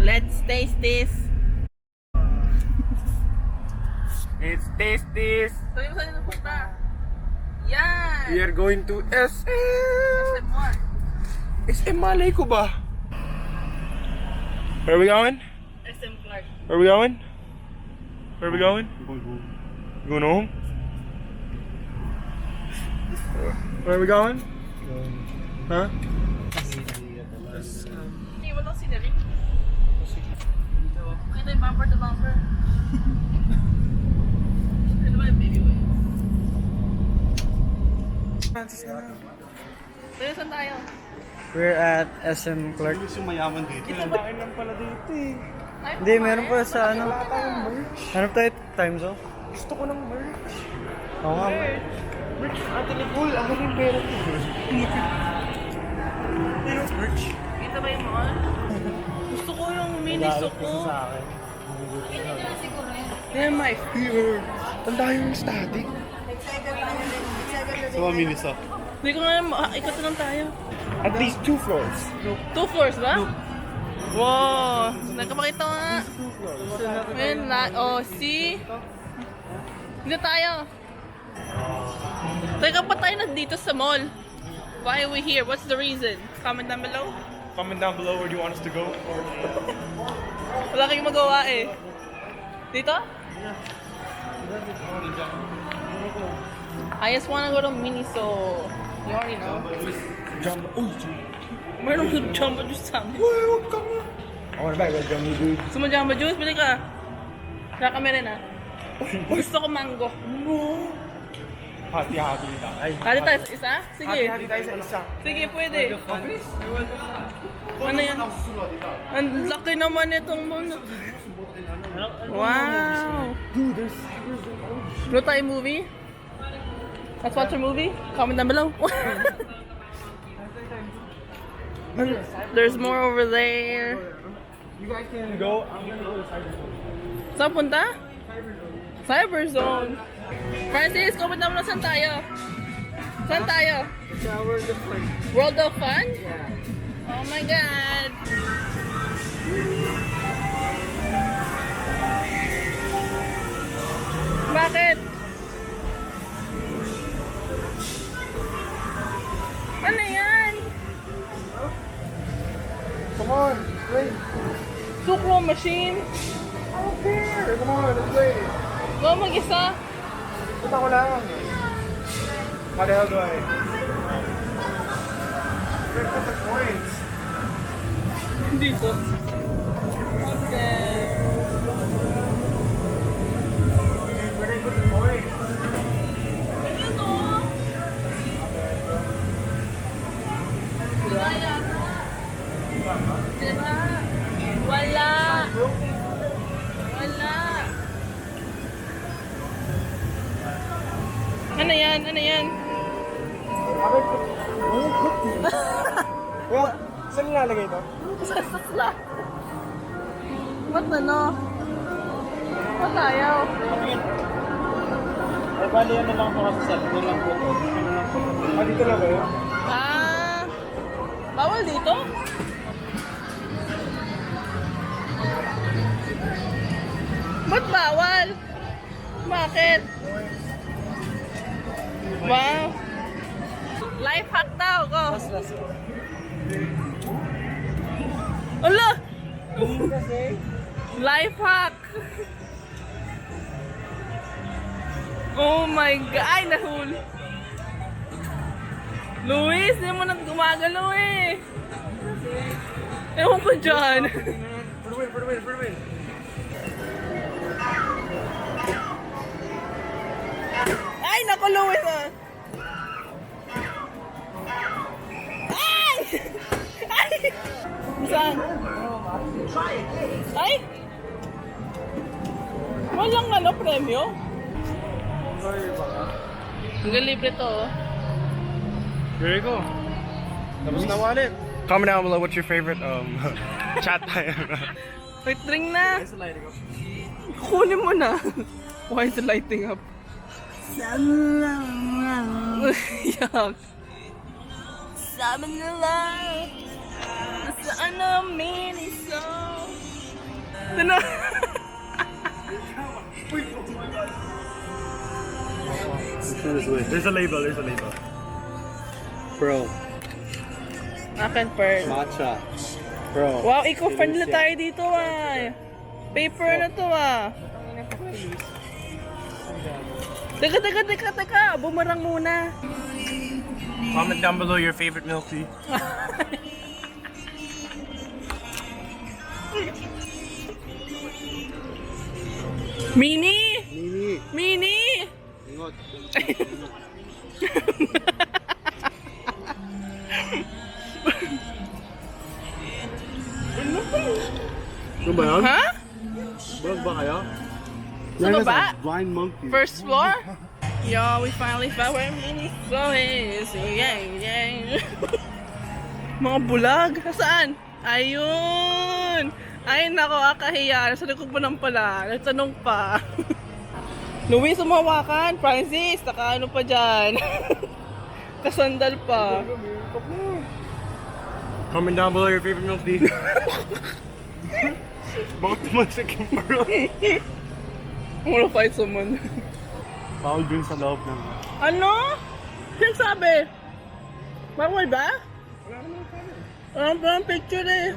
Let's taste this. Let's taste this. Sabi mo saan yung punta? Yan! We are going to SM. SM1. SM malay ko ba? Where are we going? SM Clark. Where are we going? Where are we going? Going home? Where are we going? Huh? Hindi, walang scenery. Ito yung bumper to bumper. Ito ba yung baby boy? Tayo, saan tayo? We're at SM Clark. Yung mayaman dito. Kain lang pala dito eh. Hindi, meron pa sa ano. Hanap tayo time zone. Gusto ko ng merch. Oo nga. Merch, Ate Nicole, ano rin pera ko? Merch. Kita ba yung mall? Gusto ko yung miniso ko. Yeah, my Here. Tanda yung static. So, minisa. Hindi ko nga, ikot na lang tayo. At least 2 floors. 2 floors ba? Wow! Nagkapakita nga. Ayun, oh, see? Dito tayo. Teka pa tayo nandito sa mall. Why are we here? What's the reason? Comment down below. Comment down below where do you want us to go? Wala kayong magawa eh. Dito? I just wanna go to Miniso. You already know. Jumbo. Uy! Meron mo jumbo juice sa amin. Uy! Huwag ka nga! Ako na ba? Jumbo dude. Gusto mo jumbo juice? Bili ka. Kaya kami rin ah. Gusto ko mango. No! Hati-hati tayo. Hati tayo sa isa? Sige. Hati-hati tayo sa isa. Sige, pwede. Ano yan? Ang laki naman itong mall. Wow! Dude, there's... Ano tayo movie? Let's watch a movie? Comment down below. There's more over there. You guys can go. I'm gonna go to Cyberzone. Saan punta? Cyberzone. Francis, comment down below saan tayo? Saan tayo? Sa World of Fun. World of Fun? Yeah. Oh my God! Bakit? Ano yan? Come on, play. Sukro machine? I don't care. Come on, let's play. Go mag-isa? Punta ko lang. How the hell do I? Where's the coins? Dito. Okay. Where did I put the coins? Ayun o. Wala yata. Diba? Wala. Wala. Ano yan? Ano yan? Well, saan nilalagay ito? Sa slot. Ba't ano? Ba't ayaw? Ay, bali ano lang po kasi sa dito lang po. Ah, dito na ba yun? Ah, bawal dito? Ba't bawal? Bakit? Wow. Life hack daw, go. Ala! Life hack. Oh my God. Ay, nahuli. Luis, hindi mo na gumagalaw eh. Ewan ko dyan. For the win, for the win, for the win. Ay, naku, Luis ah. Ay! Ay! Saan? Ay! Walang ano, premyo? Hanggang libre to oh. There you go. Tapos na wallet. Comment down below what's your favorite chat time. Wait, ring na. Kunin mo na. Why is it lighting up? Yak. Sabi nila, nasaan ang miniso? There's a label. Bro, Akin first. matcha. Bro. Wow, eco-friendly tayo dito ah. Paper na to ah. Teka. Bumarang muna. Comment down below your favorite milk tea. Mini! Mini. Mini! Ingot. Ano ba yan? Ha? Vlog ba kaya? Sa baba? Blind monkey. First floor? Yo, we finally found where Mini so is. Yeah. Mga bulag. Saan? Ayun! Ay, nako, akahiya. Nasa likod mo nang pala. Nagtanong pa. Luis, umawakan. Francis, nakaano pa dyan. Kasandal pa. Comment down below your favorite milk tea. Bakit tumansik yung parang? I'm gonna fight someone. Bawal dun sa loob ng... Ano? Sino sabi? Bawal ba? Wala pa ang picture eh.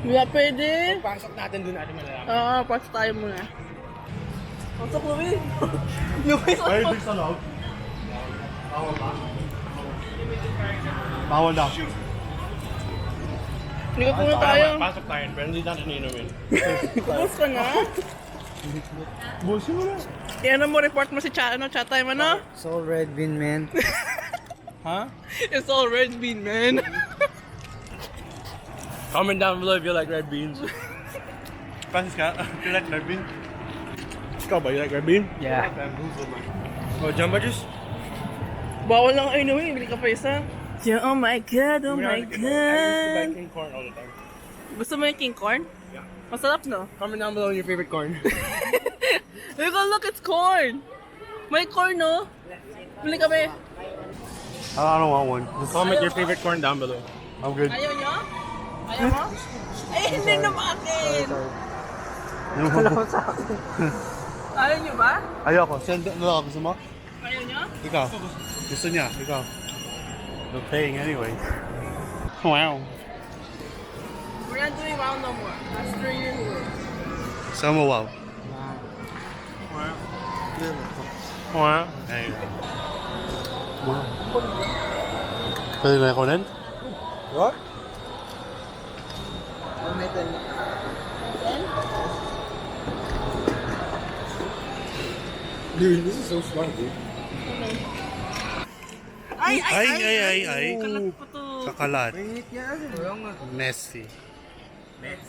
Wala pwede. Pasok natin dun natin malalaman. Oo, pasok tayo muna. Pasok, Luis. Luis, Ay, dun sa loob. Bawal ba? Bawal daw. Likot muna tayo. Pasok tayo, pero hindi natin inumin. Kubos ka na. Busin mo na. Yan mo, report mo si chat time, ano? It's all red bean, man. Huh? It's all red bean, man. Comment down below if you like red beans. Francis ka, you like red bean? Ikaw ba, you like red bean? Yeah. Oh, jamba juice? Bawal lang inuwi, bili ka pa isa. Yeah, oh my god, oh my I used to buy god. king corn all the time. Gusto mo yung king corn? Yeah. Masarap, no? Comment down below your favorite corn. Look, it's corn. May corn, no? Bili ka ba? I don't want one. Just comment your favorite corn down below. I'm good. Ayaw nyo? Ayaw mo? Eh, hindi naman akin. Ayaw nyo ba? Ayoko. Send ako. Gusto mo? Ayaw nyo? Ikaw. Gusto niya. Ikaw. We're paying anyway. Wow. We're not doing wow no more. That's 3 years old. Sama wow. Wow. Ayun. Wow. Pwede na kunin? What? Dude, this is so smart, dude. Ay! Kalat po to. Kakalat. Wait, yan. Messy.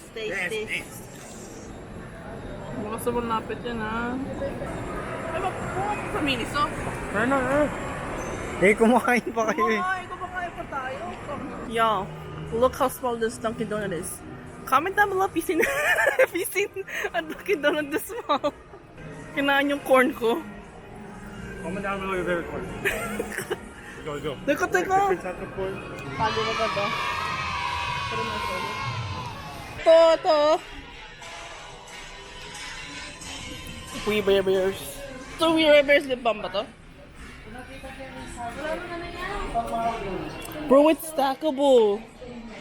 Stay. Baka sa malapit yan, ha? Ay, pumunta sa Miniso. Ano? Eh, kumakain pa kayo eh. Ay, kumakain pa tayo. Yo, look how small this Dunkin' Donut is. Comment down below if you seen a Dunkin' Donut this small. Kinain yung corn ko. Comment down below your favorite corn. Go. Teko. Different type of corn. Tago mo ka to. To. We Bears. So We Bears lip balm ba to? Bro, it's stackable.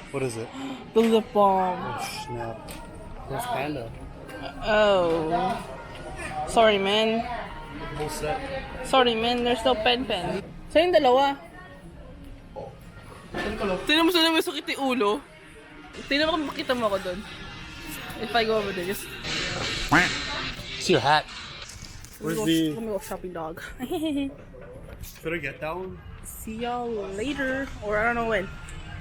What is it? The lip balm. Snap. That's panda. Oh. Sorry, man. Whole set. Sorry, man. There's no pen. So yung dalawa. Tingnan mo may sakit yung ulo. Tingnan mo kung makita mo ako doon. If I go over there, just... It's your hat. Where's the... Let me go shopping, dog. Should I get that one? See y'all later. Or I don't know when.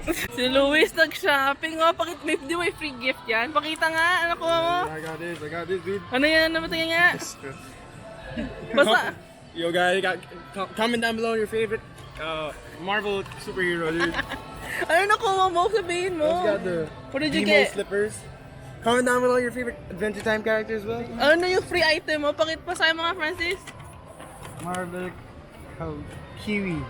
Si Luis nag-shopping. Oh, di may free gift yan. Pakita nga. Ano ko mo? I got this, dude. Ano yan? Ano tingin nga? Basta. Yo, guys, comment down below your favorite Marvel superhero, dude. Ano nakuha mo? Sabihin mo. Got the What did you Emo get? slippers. Comment down below your favorite Adventure Time character as well. Ano yung free item mo? Pakit pa sa'yo mga Francis. Marvel Kiwi.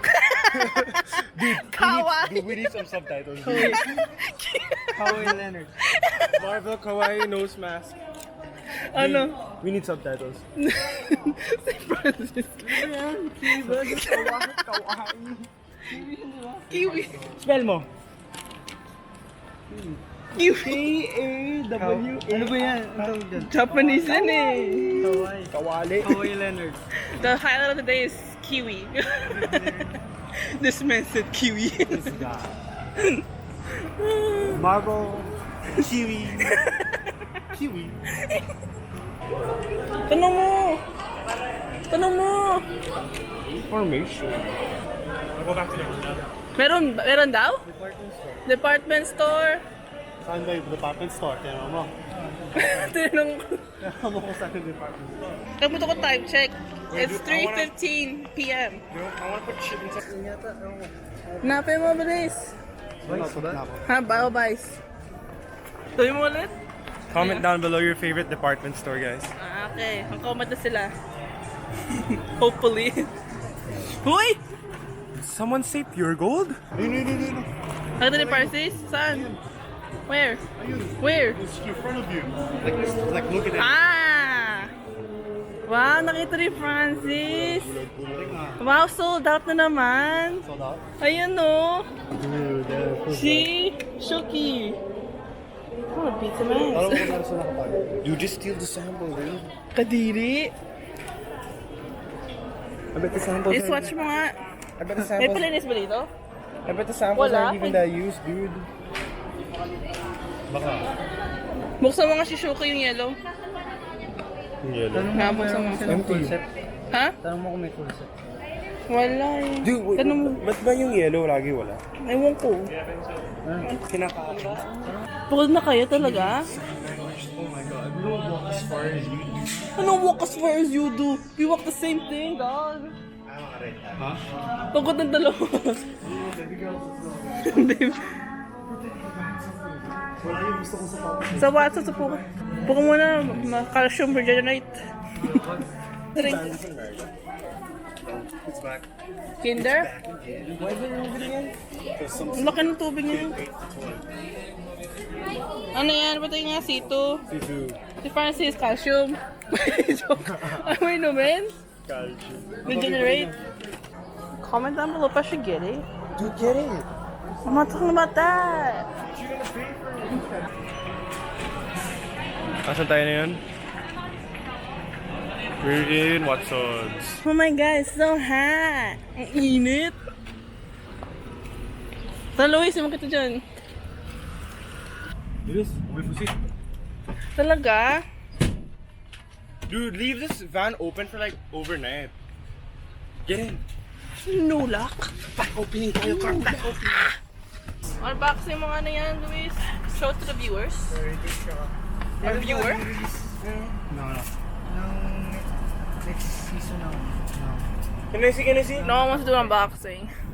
Kawaii. We need some subtitles. Kawaii Leonard. Marvel Kawaii nose mask. Ano? We need subtitles. Say Francis. Kiwi. Spell mo. Kiwi. K-A-W. Ano ba yan? Ang tawag dyan? Japanese yan eh. Kawai. Kawali. Kawai Leonard. The highlight of the day is kiwi. This man said kiwi. Marble. Kiwi. Kiwi. Tanong mo. Tanong mo. Formation. I'll go back to the Meron daw? Department store. Saan ba yung department store? Tinanong mo. Tinanong ko. Tinanong mo kung saan yung department store. Kamuto ko time check. It's 3:15 p.m. I wanna put shit inside. Napay mo, bilis. Ha, bao bice. Tuloy mo ulit? Comment down below your favorite department store, guys. Ah, okay. Ang comment na sila. Hopefully. Huy! Someone say pure gold? Nakita ni Parsis? Saan? Where? Where? It's in front of you. Like look at it. Ah! Wow, nakita ni Francis. Wow, sold out na naman. Sold out? Ayun no. Dude, Si Shuki. Oh, pizza man. You just steal the sample, dude. Kadiri. I bet the samples I-swatch mo nga. I bet the May samples. palinis ba dito? I bet the samples Wala. aren't even that used, dude. Baka. Buksan mo nga si Shuki yung yellow. Yellow. Ha, buksan mo. Empty. Ha? Tanong mo kung may full set. Wala eh. Dude, wait, Tanong mo. ba't ba yung yellow lagi wala? Ewan ko. Kinakain. Pagod na kayo talaga? Oh my god, we don't walk as far as you do. Anong walk as far as you do? We walk the same thing, dog. Huh? Pagod ng dalawa. Hindi. Wala yung gusto ko sa papa. Sa WhatsApp, sa puka. Puka muna, calcium regenerate. Drink. It's back. Kinder? Why is it moving again? Ang laki ng tubig niya. Ano yan? Ba't yung nga C2? Si Francis, calcium. Joke. Ay, may inumin? Calcium. Regenerate. Comment down below if I should get it. Dude, get it. I'm not talking about that. Asan tayo na yun? We're in Watson's. Oh my god, it's so hot. Ang init. Sa Luis, yung kita dyan. Yes, we proceed. Talaga? Dude, leave this van open for like overnight. Get in. No luck. Back opening tayo, car. Back opening. Unboxing mo nga na yan, Luis. Show it to the viewers. Our viewer? No. Nung next season na. Can I see? No one wants to do unboxing.